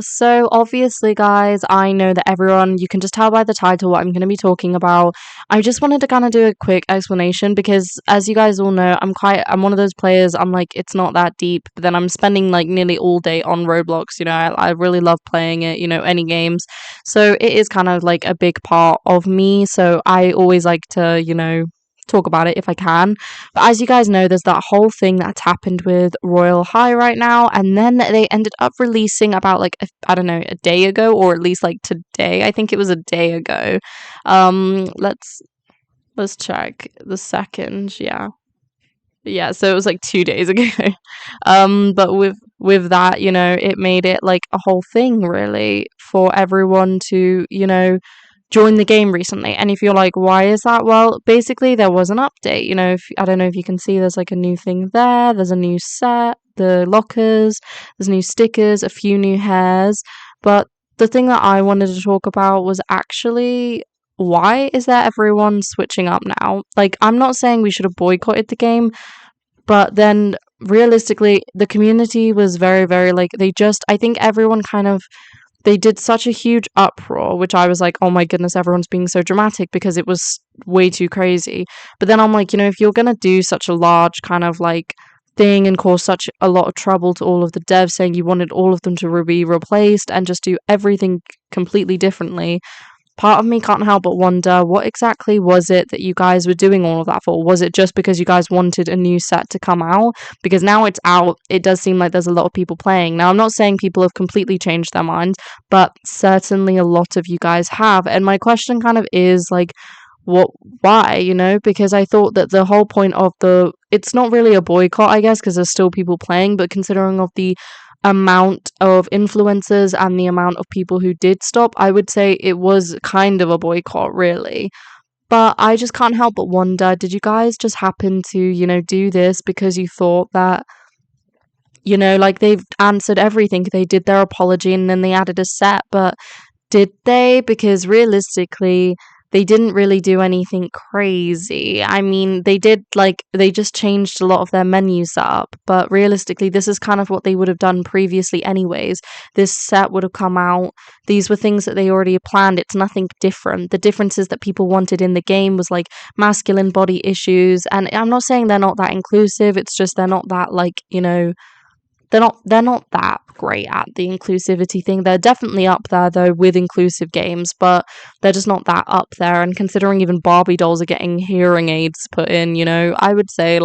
So obviously, guys, I know that everyone, you can just tell by the title what I'm going to be talking about. I just wanted to kind of do a quick explanation because, as you guys all know, I'm one of those players, I'm like, it's not that deep, but then I'm spending like nearly all day on Roblox, I really love playing it, any games. So it is kind of like a big part of me. So I always like to, talk about it if I can. But as you guys know, there's that whole thing that's happened with Royal High right now, and then they ended up releasing about like I don't know, a day ago, or at least like today. I think it was a day ago. Let's check the second. Yeah, yeah. So it was like 2 days ago. But with that, it made it like a whole thing really for everyone to joined the game recently. And if you're like, why is that? Well, basically there was an update. If I don't know if you can see, there's like a new thing there. There's a new set, the lockers, there's new stickers, a few new hairs. But the thing that I wanted to talk about was actually, why is there everyone switching up now? Like, I'm not saying we should have boycotted the game, but then realistically the community was very, very like, I think everyone kind of, they did such a huge uproar, which I was like, oh my goodness, everyone's being so dramatic because it was way too crazy. But then I'm like, if you're gonna do such a large kind of like thing and cause such a lot of trouble to all of the devs, saying you wanted all of them to be replaced and just do everything completely differently, part of me can't help but wonder, what exactly was it that you guys were doing all of that for? Was it just because you guys wanted a new set to come out? Because now it's out, it does seem like there's a lot of people playing. Now, I'm not saying people have completely changed their minds, but certainly a lot of you guys have. And my question kind of is like, why, because I thought that the whole point of it's not really a boycott, I guess, because there's still people playing, but considering of the amount of influencers and the amount of people who did stop, I would say it was kind of a boycott, really. But I just can't help but wonder, did you guys just happen to, do this because you thought that, like they've answered everything? They did their apology and then they added a set, but did they? Because realistically, they didn't really do anything crazy. I mean, they just changed a lot of their menu setup, but realistically, this is kind of what they would have done previously, anyways. This set would have come out. These were things that they already planned. It's nothing different. The differences that people wanted in the game was like masculine body issues, and I'm not saying they're not that inclusive, it's just they're not that, like, they're not that great at the inclusivity thing. They're definitely up there though with inclusive games, but they're just not that up there. And considering even Barbie dolls are getting hearing aids put in, I would say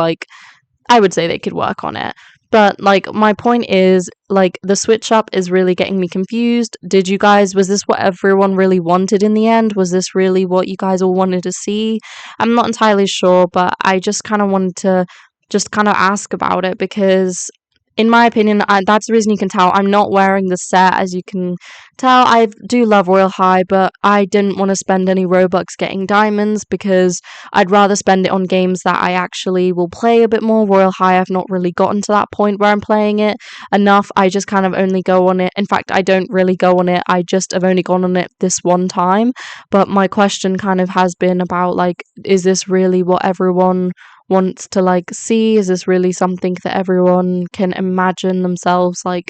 they could work on it. But like, my point is, like, the switch up is really getting me confused. Was this what everyone really wanted in the end? Was this really what you guys all wanted to see? I'm not entirely sure, but I just kind of wanted to just kind of ask about it because, in my opinion, that's the reason you can tell I'm not wearing the set. As you can tell, I do love Royal High, but I didn't want to spend any Robux getting diamonds because I'd rather spend it on games that I actually will play a bit more. Royal High, I've not really gotten to that point where I'm playing it enough. I just kind of only go on it. In fact, I don't really go on it. I just have only gone on it this one time. But my question kind of has been about, like, is this really what everyone wants to like see? Is this really something that everyone can imagine themselves like,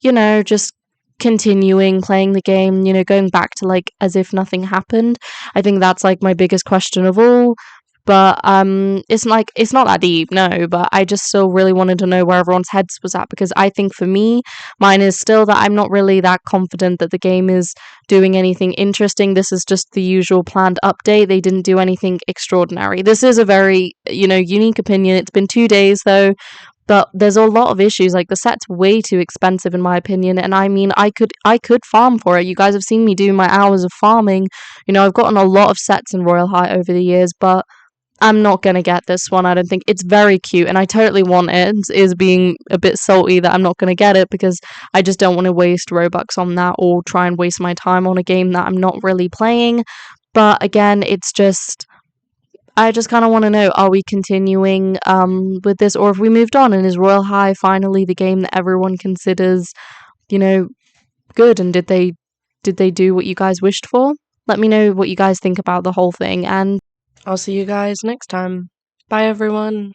just continuing playing the game, going back to like as if nothing happened? I think that's like my biggest question of all. But it's not that deep, no, but I just still really wanted to know where everyone's heads was at, because I think for me, mine is still that I'm not really that confident that the game is doing anything interesting. This is just the usual planned update. They didn't do anything extraordinary. This is a very, unique opinion. It's been 2 days though, but there's a lot of issues. Like, the set's way too expensive in my opinion, and I mean, I could farm for it. You guys have seen me do my hours of farming. I've gotten a lot of sets in Royal High over the years, but I'm not gonna get this one. I don't think it's very cute, and I totally want it. Is being a bit salty that I'm not gonna get it because I just don't want to waste Robux on that or try and waste my time on a game that I'm not really playing. But again, I just kind of want to know: are we continuing with this, or have we moved on? And is Royal High finally the game that everyone considers, you know, good? And did they do what you guys wished for? Let me know what you guys think about the whole thing, and I'll see you guys next time. Bye, everyone.